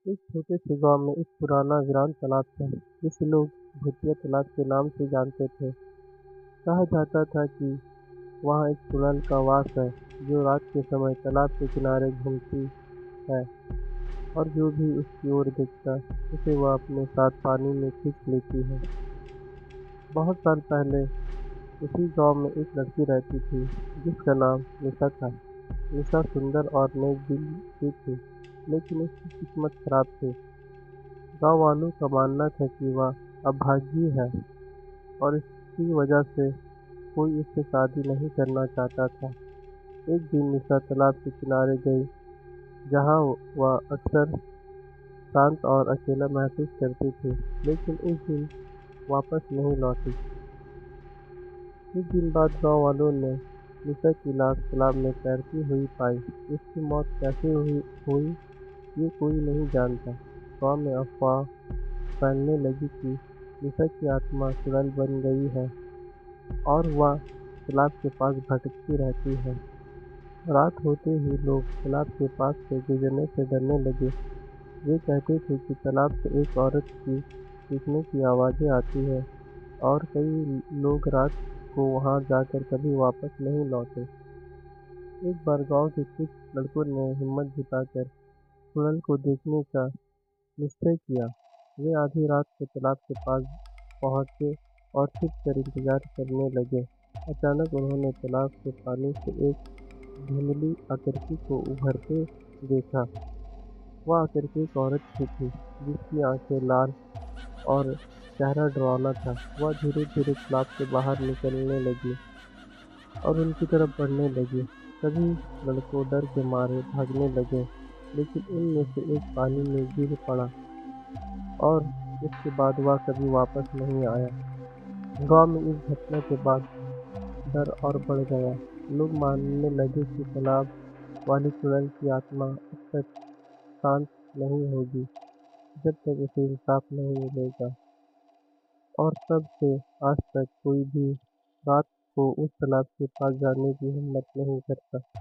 एक छोटे से गांव में एक पुराना वीरान तालाब था जिसे लोग भूतिया तालाब के नाम से जानते थे। कहा जाता था कि वहाँ एक चुड़ैल का वास है जो रात के समय तालाब के किनारे घूमती है और जो भी उसकी ओर देखता उसे वह अपने साथ पानी में खींच लेती है। बहुत साल पहले उसी गांव में एक लड़की रहती थी जिसका नाम निशा था। निशा सुंदर और नेक दिल की थी, लेकिन उसकी किस्मत खराब थी। गांव वालों का मानना था कि वह अभागी है और इसकी वजह से कोई उससे शादी नहीं करना चाहता था। एक दिन निशा तालाब के किनारे गई, जहाँ वह अक्सर शांत और अकेला महसूस करती थी, लेकिन उस दिन वापस नहीं लौटी। कुछ दिन बाद गांव वालों ने निशा की लाश तालाब में तैरती हुई पाई। उसकी मौत कैसे हुई ये कोई नहीं जानता। गांव में अफवाह फैलने लगी कि निशा की आत्मा चुड़ैल बन गई है और वह तालाब के पास भटकती रहती है। रात होते ही लोग तालाब के पास से गुजरने से डरने लगे। वे कहते थे कि तालाब से एक औरत की चीखने की आवाज़ें आती है और कई लोग रात को वहां जाकर कभी वापस नहीं लौटे। एक बार गांव के कुछ लड़कों ने हिम्मत जुटाकर चुड़ैल को देखने का निश्चय किया। वे आधी रात को तालाब के पास पहुंचे और छिपकर इंतजार करने लगे। अचानक उन्होंने तालाब के पानी से एक धुंधली आकृति को उभरते देखा। वह आकृति एक औरत की थी, जिसकी आंखें लाल और चेहरा डरावना था। वह धीरे धीरे तालाब से बाहर निकलने लगी और उनकी तरफ बढ़ने लगी। सभी लड़कों डर के मारे भागने लगे, लेकिन उनमें से एक पानी में गिर पड़ा और उसके बाद वह कभी वापस नहीं आया। गांव में इस घटना के बाद डर और बढ़ गया। लोग मानने लगे कि तालाब वाली चुड़ैल की आत्मा अब तक शांत नहीं होगी जब तक उसे इंसाफ नहीं मिलेगा। और तब से आज तक कोई भी रात को उस तालाब के पास जाने की हिम्मत नहीं करता।